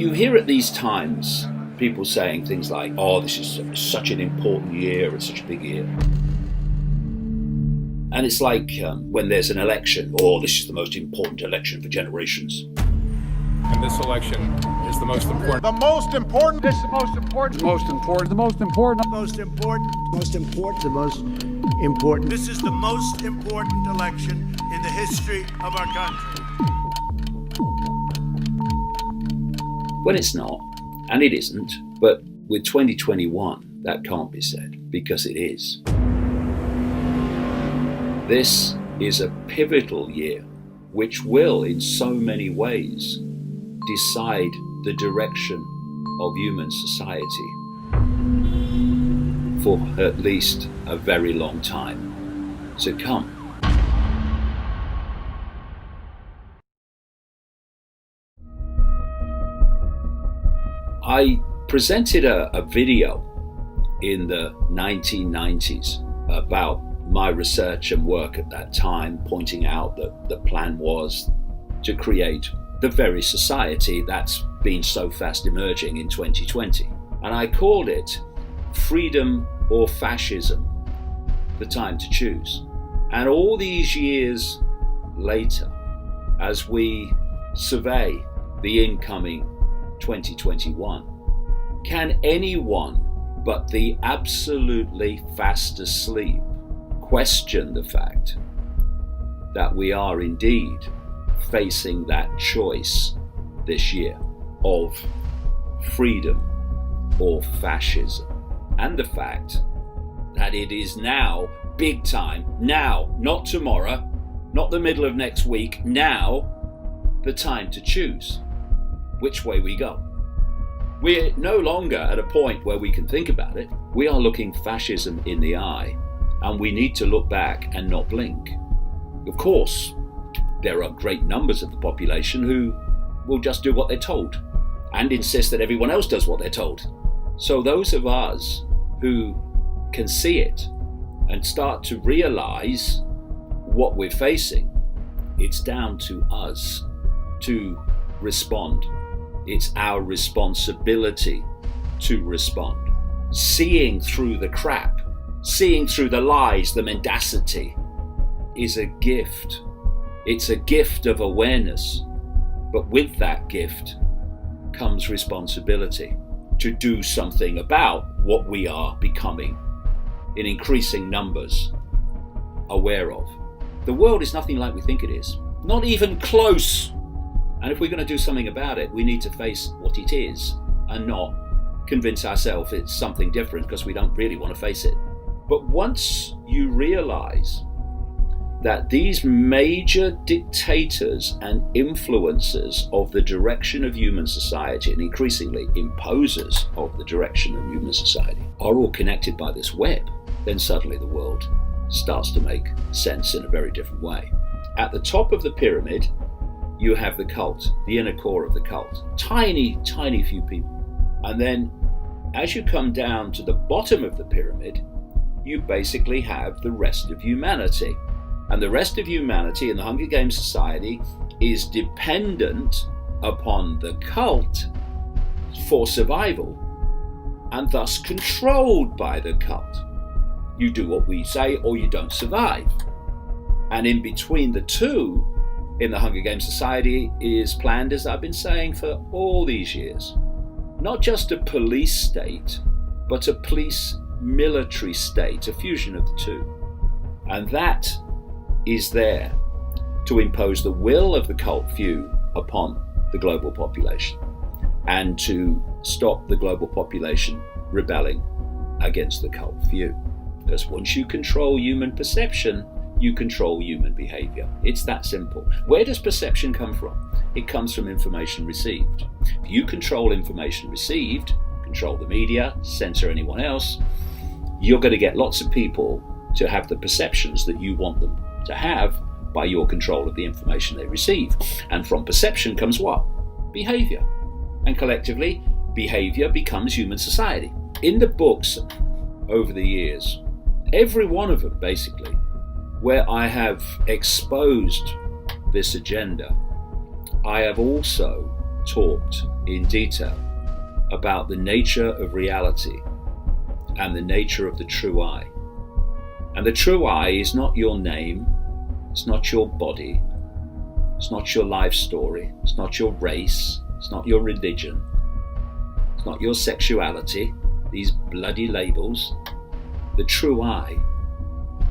You hear at these times people saying things like, oh, this is such an important year, it's such a big year. And it's like when there's an election, oh, this is the most important election for generations. And this election is the most important. The most important. This is the most important. The most important. The most important. Most important. Most important. The most important. This is the most important election in the history of our country. When it's not, and it isn't, but with 2021, that can't be said, because it is. This is a pivotal year, which will, in so many ways, decide the direction of human society for at least a very long time to come. I presented a video in the 1990s about my research and work at that time, pointing out that the plan was to create the very society that's been so fast emerging in 2020. And I called it Freedom or Fascism, the time to choose. And all these years later, as we survey the incoming 2021, can anyone but the absolutely fast asleep question the fact that we are indeed facing that choice this year of freedom or fascism, and the fact that it is now big time, now, not tomorrow, not the middle of next week, now the time to choose which way we go. We're no longer at a point where we can think about it. We are looking fascism in the eye, and we need to look back and not blink. Of course, there are great numbers of the population who will just do what they're told and insist that everyone else does what they're told. So those of us who can see it and start to realize what we're facing, it's down to us to respond. It's our responsibility to respond. Seeing through the crap, seeing through the lies, the mendacity, is a gift. It's a gift of awareness. But with that gift comes responsibility to do something about what we are becoming in increasing numbers aware of. The world is nothing like we think it is. Not even close. And if we're going to do something about it, we need to face what it is and not convince ourselves it's something different because we don't really want to face it. But once you realize that these major dictators and influencers of the direction of human society, and increasingly imposers of the direction of human society, are all connected by this web, then suddenly the world starts to make sense in a very different way. At the top of the pyramid, you have the cult, the inner core of the cult. Tiny, tiny few people. And then as you come down to the bottom of the pyramid, you basically have the rest of humanity. And the rest of humanity in the Hunger Games society is dependent upon the cult for survival and thus controlled by the cult. You do what we say or you don't survive. And in between the two, in the Hunger Games society, is planned, as I've been saying for all these years, not just a police state, but a police military state, a fusion of the two. And that is there to impose the will of the cult few upon the global population and to stop the global population rebelling against the cult few. Because once you control human perception, you control human behavior. It's that simple. Where does perception come from? It comes from information received. If you control information received, control the media, censor anyone else, you're going to get lots of people to have the perceptions that you want them to have by your control of the information they receive. And from perception comes what? Behavior. And collectively, behavior becomes human society. In the books over the years, every one of them basically, where I have exposed this agenda, I have also talked in detail about the nature of reality and the nature of the true I. And the true I is not your name, it's not your body, it's not your life story, it's not your race, it's not your religion, it's not your sexuality, these bloody labels. The true I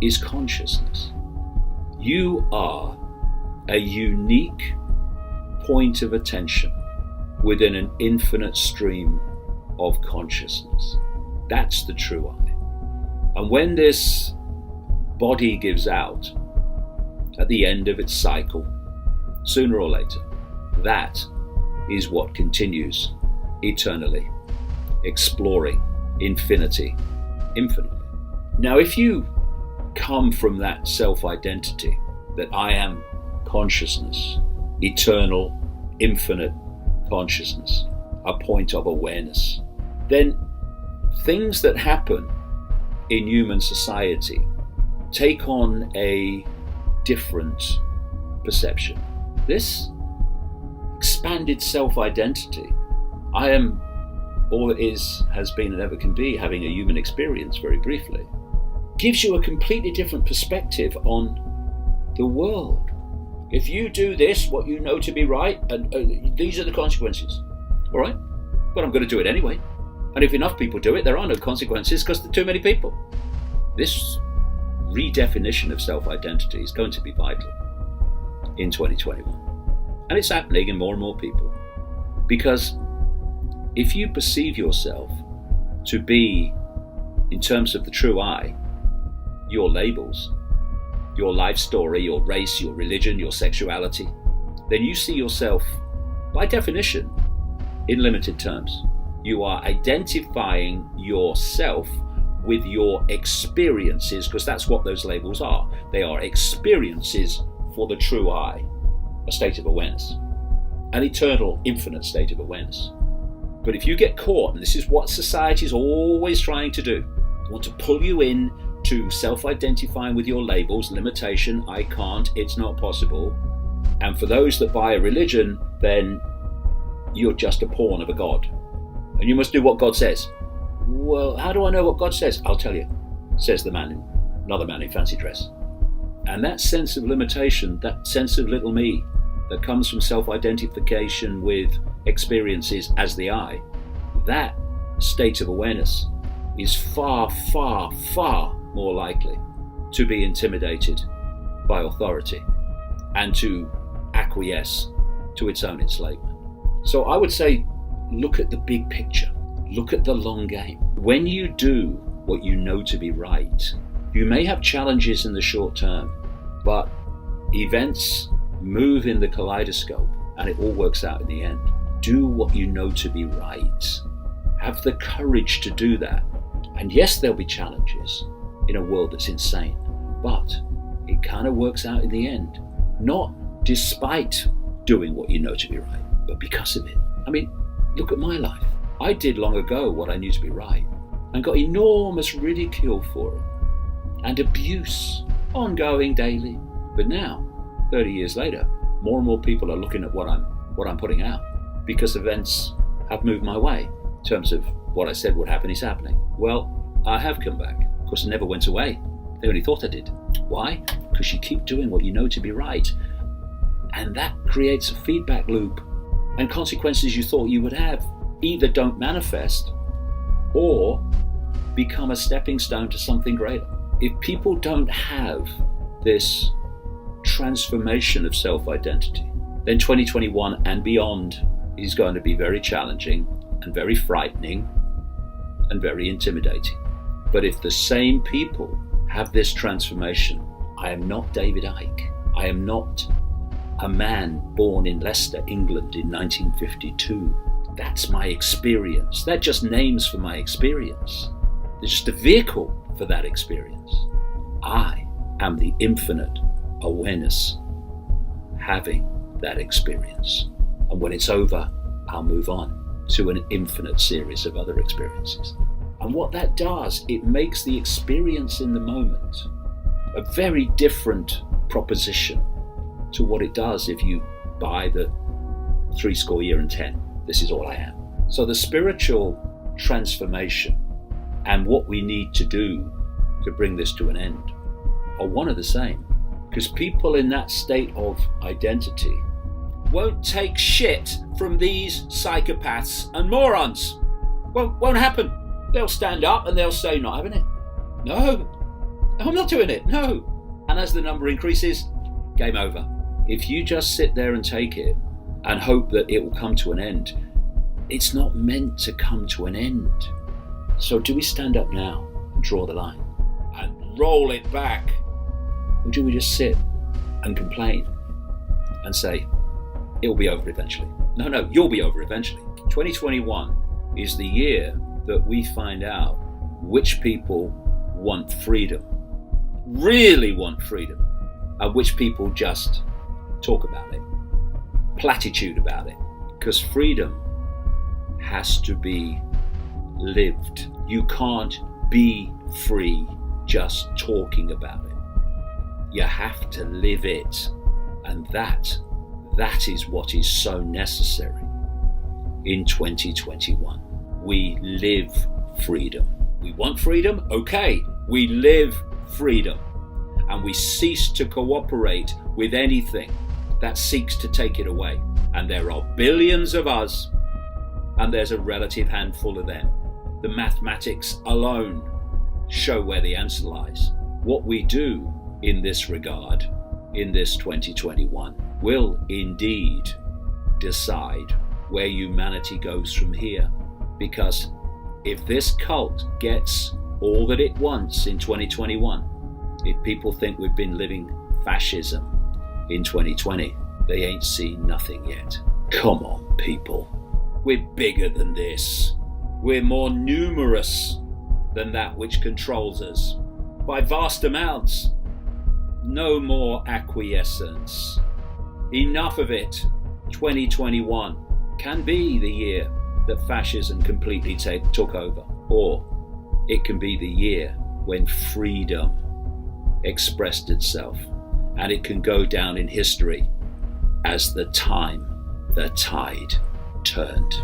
is consciousness. You are a unique point of attention within an infinite stream of consciousness. That's the true I. And when this body gives out at the end of its cycle, sooner or later, that is what continues eternally, exploring infinity infinitely. Now, if you come from that self-identity that I am consciousness, eternal, infinite consciousness, a point of awareness, then things that happen in human society take on a different perception. This expanded self-identity, I am all that is, has been, and ever can be, having a human experience very briefly, gives you a completely different perspective on the world. If you do this, what you know to be right, and these are the consequences. All right, but I'm going to do it anyway. And if enough people do it, there are no consequences because there are too many people. This redefinition of self-identity is going to be vital in 2021. And it's happening in more and more people. Because if you perceive yourself to be, in terms of the true I, your labels, your life story, your race, your religion, your sexuality, then you see yourself, by definition, in limited terms. You are identifying yourself with your experiences, because that's what those labels are. They are experiences for the true I, a state of awareness, an eternal, infinite state of awareness. But if you get caught, and this is what society is always trying to do, they want to pull you in to self-identifying with your labels, limitation, I can't, it's not possible. And for those that buy a religion, then you're just a pawn of a god. And you must do what God says. Well, how do I know what God says? I'll tell you, says another man in fancy dress. And that sense of limitation, that sense of little me, that comes from self-identification with experiences as the I, that state of awareness is far, far, far more likely to be intimidated by authority and to acquiesce to its own enslavement. So I would say, look at the big picture. Look at the long game. When you do what you know to be right, you may have challenges in the short term, but events move in the kaleidoscope and it all works out in the end. Do what you know to be right. Have the courage to do that. And yes, there'll be challenges in a world that's insane, but it kind of works out in the end. Not despite doing what you know to be right, but because of it. I mean, look at my life. I did long ago what I knew to be right and got enormous ridicule for it and abuse ongoing daily. But now, 30 years later, more and more people are looking at what I'm putting out because events have moved my way in terms of what I said would happen is happening. Well, I have come back. Of course, I never went away. They only thought I did. Why? Because you keep doing what you know to be right. And that creates a feedback loop, and consequences you thought you would have either don't manifest or become a stepping stone to something greater. If people don't have this transformation of self-identity, then 2021 and beyond is going to be very challenging and very frightening and very intimidating. But if the same people have this transformation, I am not David Icke. I am not a man born in Leicester, England in 1952. That's my experience. They're just names for my experience. They're just a vehicle for that experience. I am the infinite awareness having that experience. And when it's over, I'll move on to an infinite series of other experiences. And what that does, it makes the experience in the moment a very different proposition to what it does if you buy the 70 years and 10. This is all I am. So the spiritual transformation and what we need to do to bring this to an end are one and the same. Because people in that state of identity won't take shit from these psychopaths and morons. Won't happen. They'll stand up and they'll say, not having it. No, I'm not doing it. No. And as the number increases, game over. If you just sit there and take it and hope that it will come to an end, it's not meant to come to an end. So do we stand up now and draw the line and roll it back? Or do we just sit and complain and say, it'll be over eventually? No, you'll be over eventually. 2021 is the year that we find out which people want freedom, really want freedom, and which people just talk about it, platitude about it. Because freedom has to be lived. You can't be free just talking about it. You have to live it. And that is what is so necessary in 2021. We live freedom. We want freedom? Okay, we live freedom. And we cease to cooperate with anything that seeks to take it away. And there are billions of us, and there's a relative handful of them. The mathematics alone show where the answer lies. What we do in this regard, in this 2021, will indeed decide where humanity goes from here. Because if this cult gets all that it wants in 2021, if people think we've been living fascism in 2020, they ain't seen nothing yet. Come on, people. We're bigger than this. We're more numerous than that which controls us by vast amounts. No more acquiescence. Enough of it. 2021 can be the year that fascism completely took over. Or it can be the year when freedom expressed itself. And it can go down in history as the time the tide turned.